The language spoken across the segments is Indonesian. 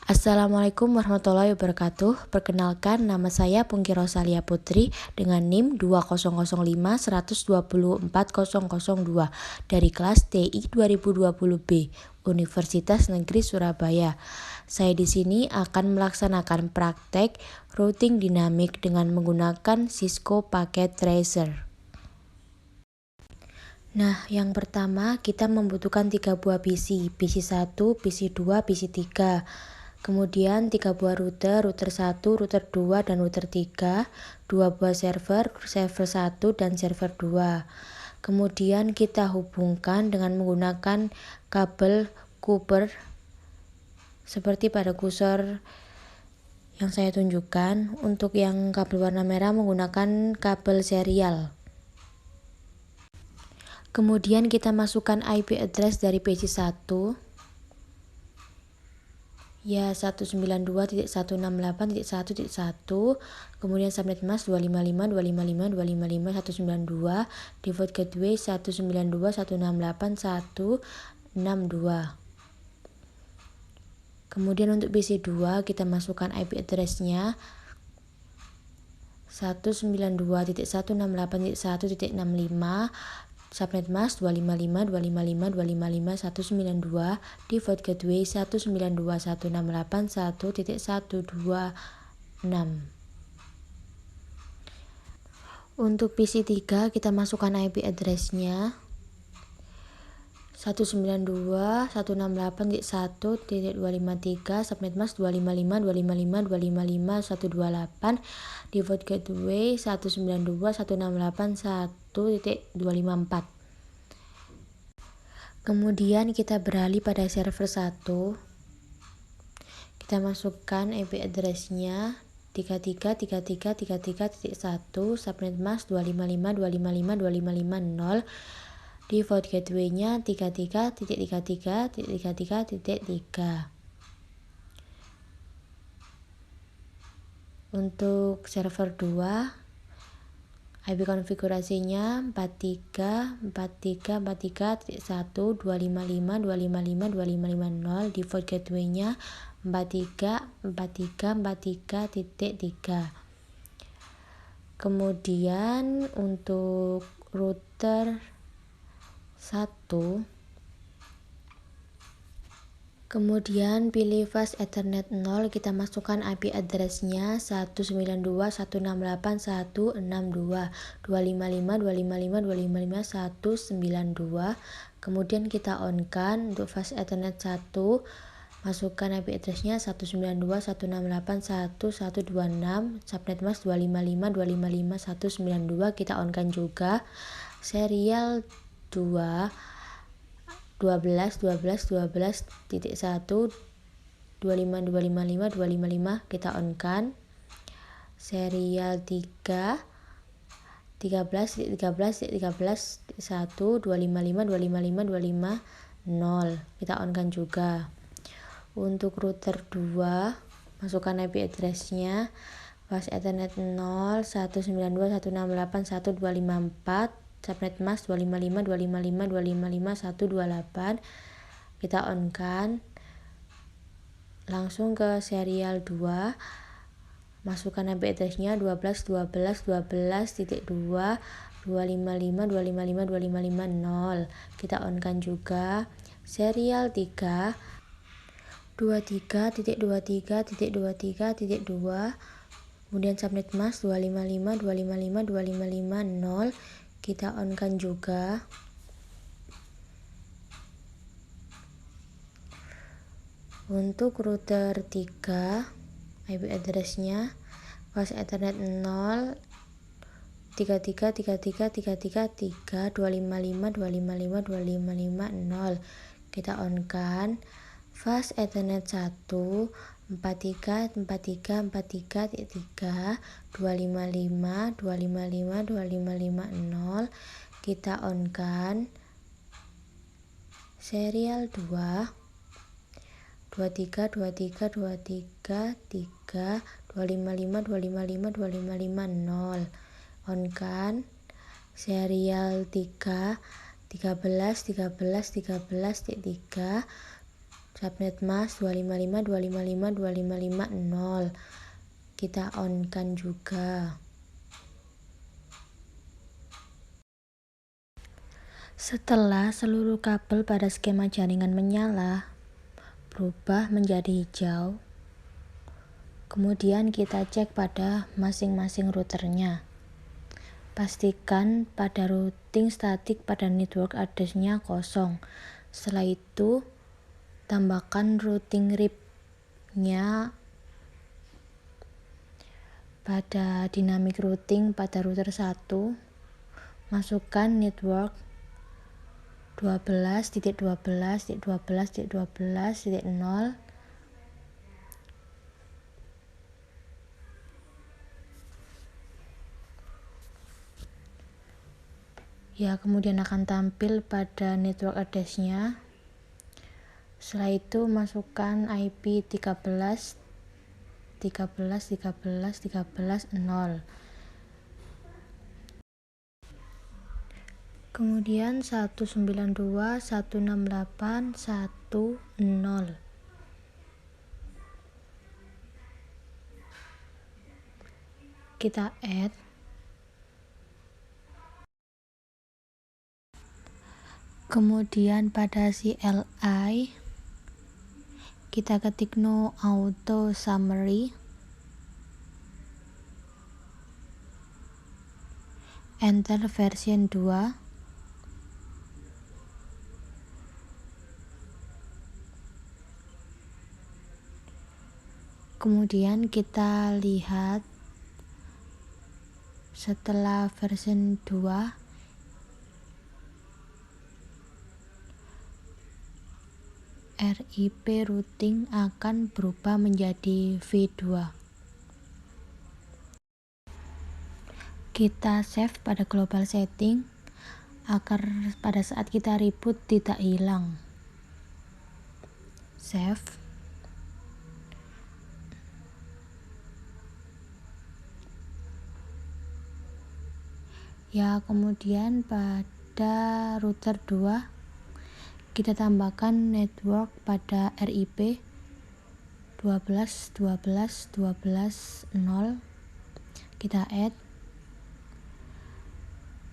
Assalamualaikum warahmatullahi wabarakatuh. Perkenalkan, nama saya Pungki Rosalia Putri dengan NIM 20051240002 dari kelas TI 2020B Universitas Negeri Surabaya. Saya di sini akan melaksanakan praktek routing dinamik dengan menggunakan Cisco Packet Tracer. Nah, yang pertama kita membutuhkan 3 buah PC 1, PC 2, PC 3. Kemudian 3 buah router 1, router 2, dan router 3, 2 buah server 1 dan server 2. Kemudian kita hubungkan dengan menggunakan kabel Cooper seperti pada kursor yang saya tunjukkan. Untuk yang kabel warna merah menggunakan kabel serial. Kemudian kita masukkan IP address dari PC 1 ya 192.168.1.1, kemudian subnet mask 255.255.255.192, default gateway 192.168.1.62. Kemudian untuk PC 2 kita masukkan IP address-nya 192.168.1.65, subnet mask 255.255.255.192, default gateway 192.168.1.126. Untuk PC 3 kita masukkan IP address-nya 192.168.1.253, subnet mask 255.255.255.128, default gateway 192.168.1.254. Kemudian kita beralih pada server 1. Kita masukkan IP address-nya 33.33.33.1, subnet mask 255.255.255.0, default gateway-nya 33.33.33.3. Untuk server 2, IP konfigurasinya 43.43.43.1.255.255.255.0, default gateway-nya 43.43.43.3. Kemudian untuk router 1, kemudian pilih fast ethernet 0, kita masukkan IP address-nya 192.168.1.62, 255.255.255.192. Kemudian kita on-kan untuk fast ethernet 1, masukkan IP address-nya 192.168.1.126, subnet mask 255.255.192, kita on-kan juga. Serial 2 12.12.12.1 25255.255 kita on-kan. Serial 3 13.13.13.1 255.255.255.0 kita on-kan juga. Untuk router 2 masukkan IP address-nya fast ethernet 0 192.168.1.254, subnet mask 255.255.255.128, kita on-kan. Langsung ke serial 2, masukkan IP address-nya 12.12.12.2 255.255.255.0, kita on-kan juga. Serial 3 23.23.23.2, kemudian subnet mask 255.255.255.0, kita on-kan juga. Untuk router 3, IP address-nya fast ethernet 0 33.33.33.3 255.255.255.0, kita on-kan. Fast ethernet 1 43.43.43.3 255.255.255.0, kita on-kan. Serial 2 23.23.23.3 255.255.255.0, on-kan. Serial 3 13.13.13.3 subnet mask 255.255.255.0. Kita on kan juga. Setelah seluruh kabel pada skema jaringan menyala, berubah menjadi hijau, kemudian kita cek pada masing-masing routernya. Pastikan pada routing statik pada network address-nya kosong. Setelah itu, tambahkan routing RIP-nya pada dynamic routing pada router 1. Masukkan network 12.12.12.12.0. Ya, kemudian akan tampil pada network address-nya. Setelah itu masukkan IP 13.13.13.13.0. Kemudian 192.168.1.0. Kita add. Kemudian pada CLI kita ketik no auto summary, enter version 2. Kemudian kita lihat setelah version 2 RIP routing akan berubah menjadi V2. Kita save pada global setting agar pada saat kita reboot tidak hilang. Save. Ya, kemudian pada router 2 kita tambahkan network pada RIP 12.12.12.0. Kita add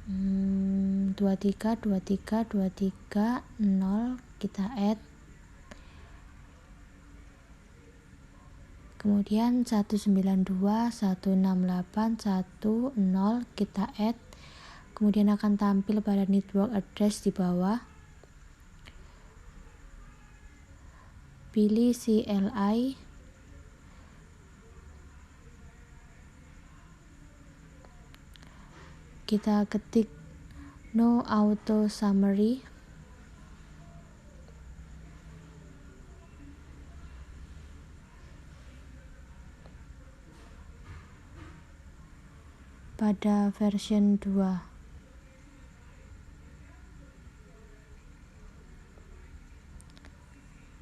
23.23.23.0. kita add. Kemudian 192.168.1.0 kita add. Kemudian akan tampil pada network address di bawah. Pilih CLI, kita ketik no auto summary, pada version 2.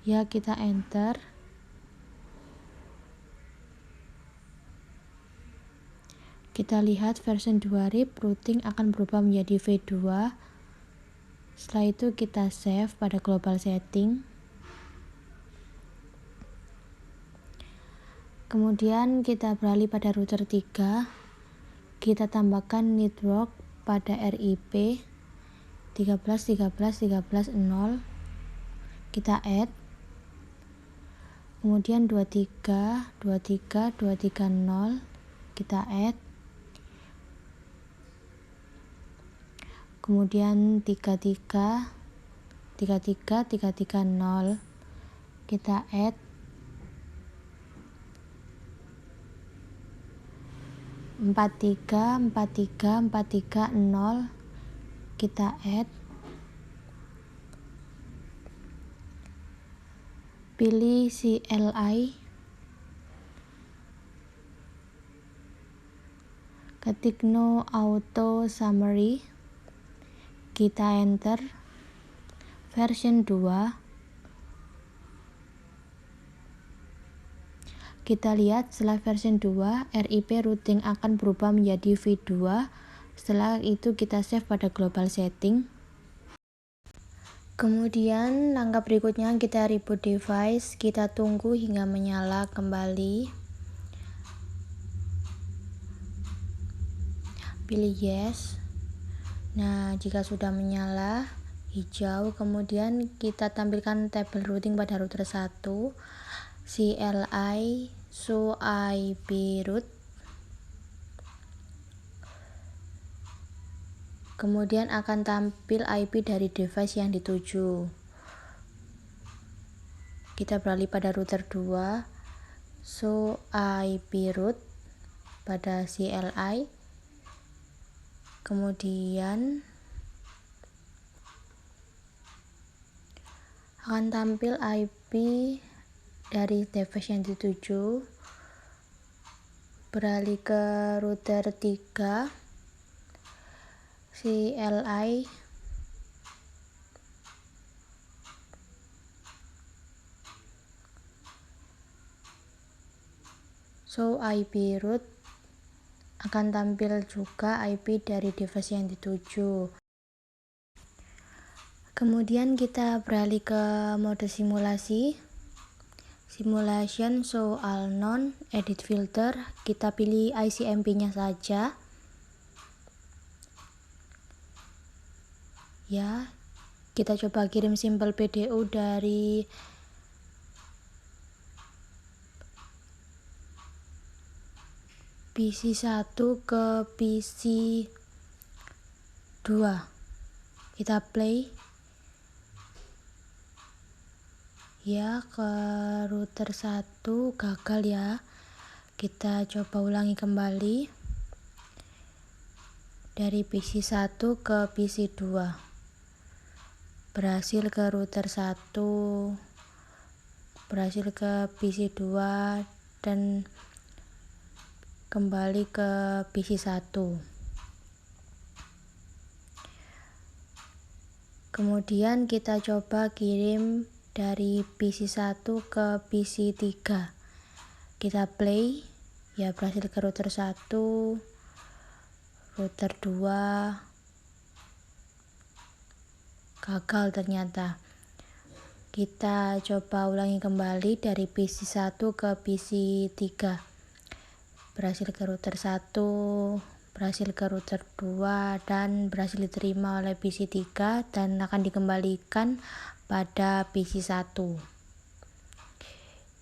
Ya, kita enter. Kita lihat version 2 RIP routing akan berubah menjadi V2. Setelah itu kita save pada global setting. Kemudian kita beralih pada router 3. Kita tambahkan network pada RIP 13.13.13.0. Kita add. Kemudian 23.23.23.0 kita add. Kemudian 33.33.33.0 kita add. 43.43.43.0 kita add. Pilih CLI, ketik no auto summary, kita enter version 2. Kita lihat setelah version 2 RIP routing akan berubah menjadi V2. Setelah itu kita save pada global setting. Kemudian langkah berikutnya kita reboot device, kita tunggu hingga menyala kembali. Pilih yes. Nah, jika sudah menyala hijau, kemudian kita tampilkan tabel routing pada router 1, CLI show IP route. Kemudian akan tampil IP dari device yang dituju. Kita beralih pada router 2, show IP route pada CLI. Kemudian akan tampil IP dari device yang dituju. Beralih ke router 3, CLI show IP route, akan tampil juga IP dari device yang dituju. Kemudian kita beralih ke mode simulasi, simulation show all known, edit filter, kita pilih ICMP nya saja ya. Kita coba kirim simple PDU dari PC 1 ke PC 2. Kita play ya, ke router 1 gagal ya. Kita coba ulangi kembali dari PC 1 ke PC 2. Berhasil ke router 1, berhasil ke PC 2, dan kembali ke PC 1. Kemudian kita coba kirim dari PC 1 ke PC 3. Kita play ya, berhasil ke router 1, router 2, gagal ternyata. Kita coba ulangi kembali dari PC 1 ke PC 3. Berhasil ke router 1, berhasil ke router 2, dan berhasil diterima oleh PC 3 dan akan dikembalikan pada PC 1.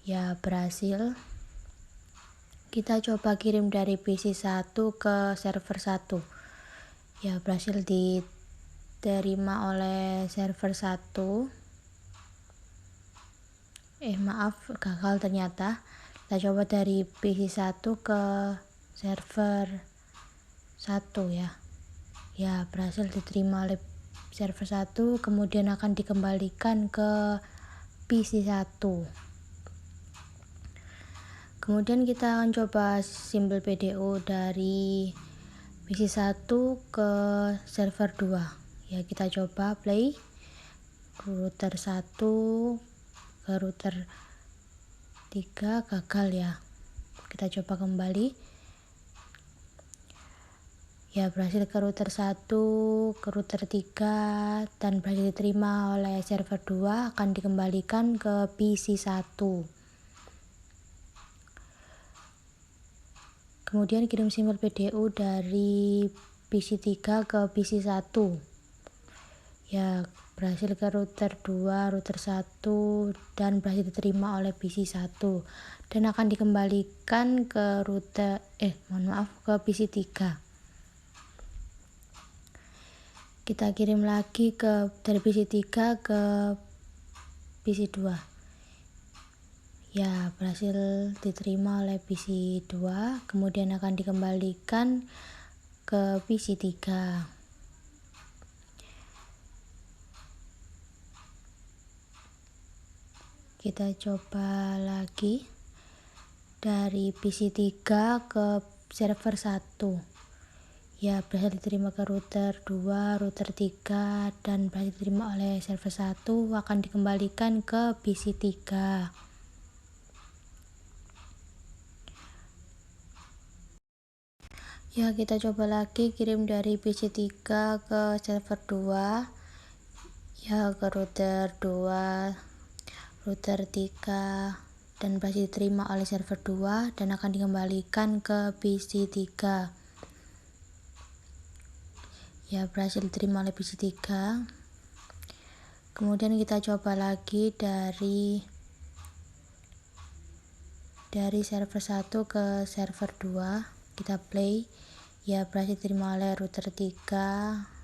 Ya, berhasil. Kita coba kirim dari PC 1 ke server 1. Ya, berhasil diterima oleh server 1. Maaf, gagal ternyata. Kita coba dari PC 1 ke server 1 ya. Ya, berhasil diterima oleh server 1, kemudian akan dikembalikan ke PC 1. Kemudian kita akan coba simple PDU dari PC 1 ke server 2. Ya, kita coba play router 1 ke router 3, gagal ya. Kita coba kembali ya, berhasil ke router 1, ke router 3, dan berhasil diterima oleh server 2, akan dikembalikan ke PC 1. Kemudian kirim simple PDU dari PC 3 ke PC 1. Ya, berhasil ke router 2, router 1, dan berhasil diterima oleh PC 1 dan akan dikembalikan ke ke PC 3. Kita kirim lagi dari PC 3 ke PC 2. Ya, berhasil diterima oleh PC 2, kemudian akan dikembalikan ke PC 3. Kita coba lagi dari PC 3 ke server 1. Ya, berhasil diterima ke router 2, router 3, dan berhasil diterima oleh server 1, akan dikembalikan ke PC 3. Ya, kita coba lagi kirim dari PC 3 ke server 2. ya ke router 2, router 3, dan berhasil diterima oleh server 2 dan akan dikembalikan ke PC 3. Ya, berhasil diterima oleh PC 3. Kemudian kita coba lagi dari server 1 ke server 2, kita play. Ya, berhasil diterima oleh router 3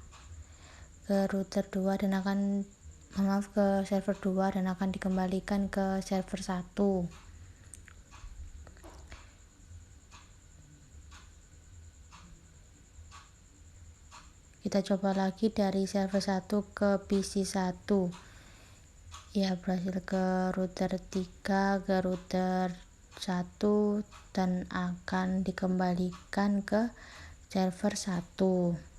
ke router 2 dan akan ke server 2 dan akan dikembalikan ke server 1. Kita coba lagi dari server 1 ke PC 1. Ya, berhasil ke router 3 ke router 1 dan akan dikembalikan ke server 1.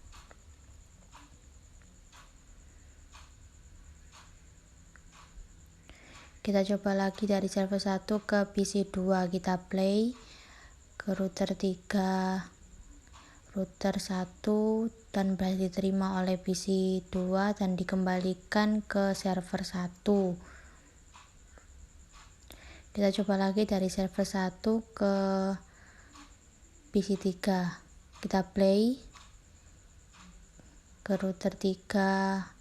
Kita coba lagi dari server 1 ke PC 2, kita play ke router 3, router 1 dan berhasil diterima oleh PC 2 dan dikembalikan ke server 1. Kita coba lagi dari server 1 ke PC 3, kita play ke router 3,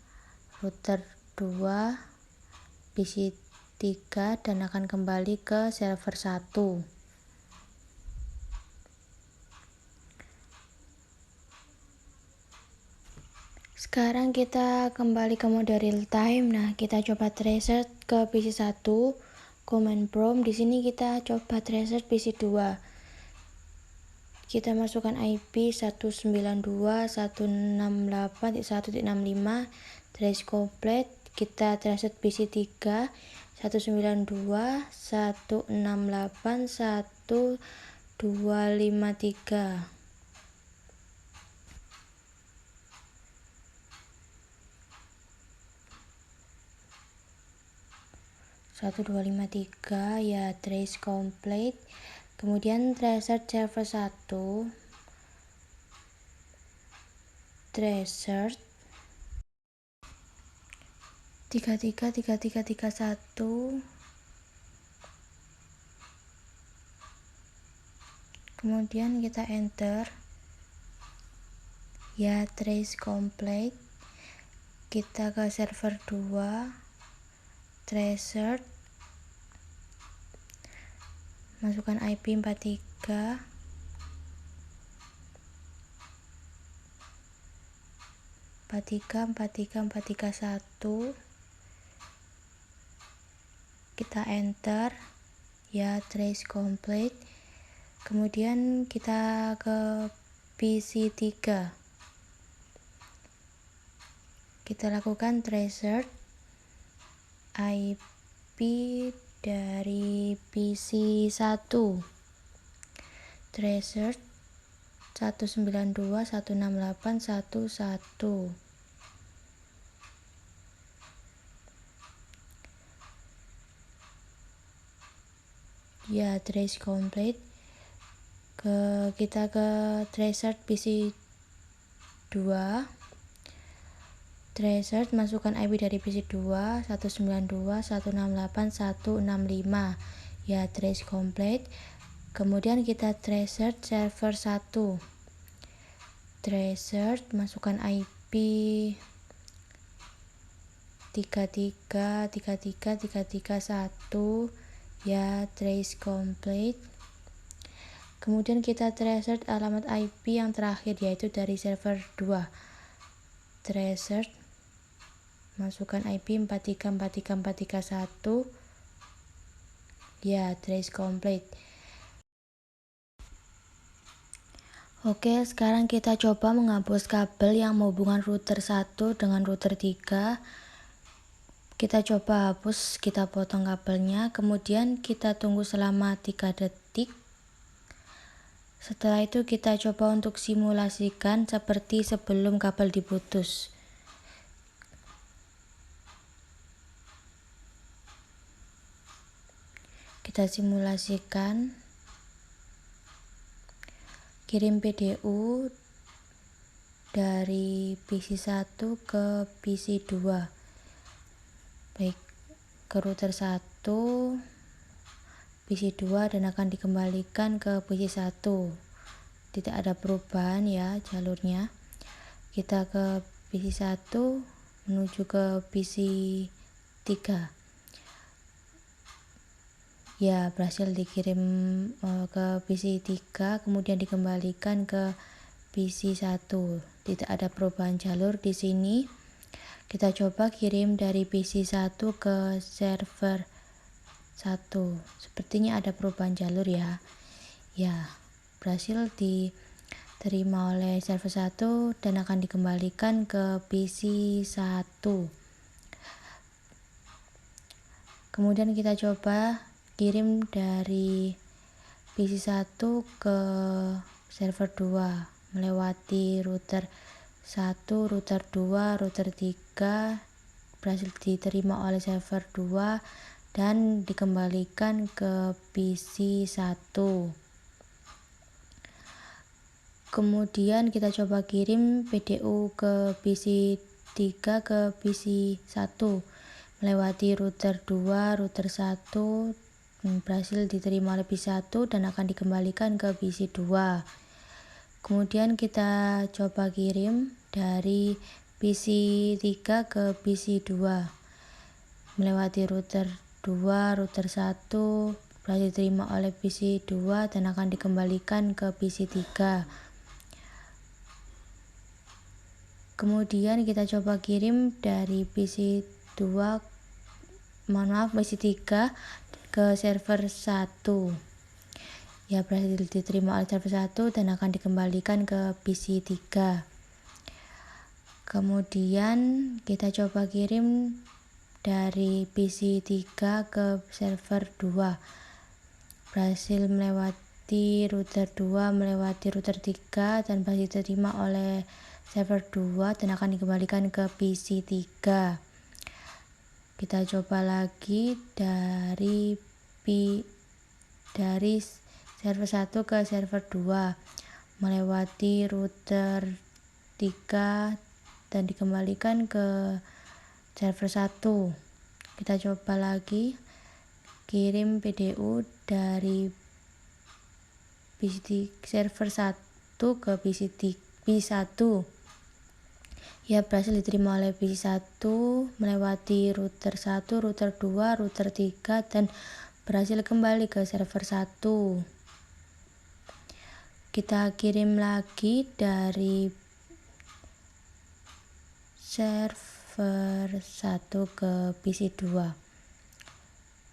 router 2, PC 3 dan akan kembali ke server 1. Sekarang kita kembali ke mode real time. Nah, kita coba tracer ke PC 1, command prompt. Di sini kita coba tracer PC 2. Kita masukkan IP 192.168.1.65 trace complete. Kita tracer PC 3 192.168.1.253. 1.253, ya, trace complete. Kemudian tracer server 1, tracer 333331, kemudian kita enter. Ya, trace complete. Kita ke server 2, tracer, masukkan IP 43 4343431, kita enter. Ya, trace complete. Kemudian kita ke PC 3, kita lakukan tracer IP dari PC 1, tracer 192.168.1.1. Ya, trace complete. Kita ke tracer PC 2, tracer, masukkan IP dari PC 2 192.168.1.65. Ya, trace complete. Kemudian kita tracer server 1, tracer, masukkan IP 333331. Ya, trace complete. Kemudian kita tracer alamat IP yang terakhir, yaitu dari server 2, tracer, masukkan IP 4343431. Ya, trace complete. Oke, sekarang kita coba menghapus kabel yang menghubungkan router 1 dengan router 3. Kita coba hapus, kita potong kabelnya, kemudian kita tunggu selama 3 detik. Setelah itu kita coba untuk simulasikan seperti sebelum kabel diputus. Kita simulasikan. Kirim PDU dari PC 1 ke PC 2. ke router 1 PC 2 dan akan dikembalikan ke PC 1. Tidak ada perubahan ya jalurnya. Kita ke PC 1 menuju ke PC 3. Ya, berhasil dikirim ke PC 3, kemudian dikembalikan ke PC 1. Tidak ada perubahan jalur di sini. Kita coba kirim dari PC 1 ke server 1. Sepertinya ada perubahan jalur ya. Ya, berhasil diterima oleh server 1 dan akan dikembalikan ke PC 1. Kemudian kita coba kirim dari PC 1 ke server 2 melewati router 1, router 2, router 3, berhasil diterima oleh server 2 dan dikembalikan ke PC 1. Kemudian kita coba kirim PDU ke PC 3 ke PC 1 melewati router 2, router 1, berhasil diterima oleh PC 1 dan akan dikembalikan ke PC 2. Kemudian kita coba kirim dari PC 3 ke PC 2 melewati router 2, router 1, berhasil diterima oleh PC 2 dan akan dikembalikan ke PC 3. Kemudian kita coba kirim dari PC 3 ke server 1. Ya, berhasil diterima oleh server 1 dan akan dikembalikan ke PC 3. Kemudian kita coba kirim dari PC 3 ke server 2. Berhasil melewati router 2, melewati router 3 dan berhasil diterima oleh server 2 dan akan dikembalikan ke PC 3. Kita coba lagi dari server 1 ke server 2 melewati router 3 dan dikembalikan ke server 1. Kita coba lagi kirim PDU dari server 1 ke PC 1. Ya, berhasil diterima oleh PC 1 melewati router 1, router 2, router 3 dan berhasil kembali ke server 1. Kita kirim lagi dari server 1 ke PC 2.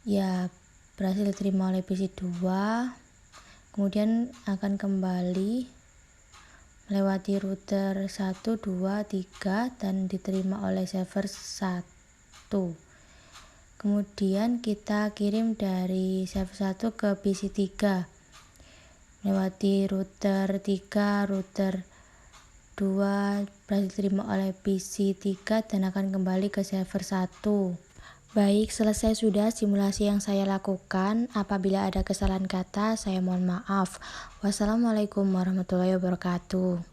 Ya, berhasil diterima oleh PC 2. Kemudian akan kembali melewati router 1, 2, 3 dan diterima oleh server 1. Kemudian kita kirim dari server 1 ke PC 3 melewati router 3, router 2, berhasil diterima oleh PC 3 dan akan kembali ke server 1. Baik, selesai sudah simulasi yang saya lakukan. Apabila ada kesalahan kata, saya mohon maaf. Wassalamualaikum warahmatullahi wabarakatuh.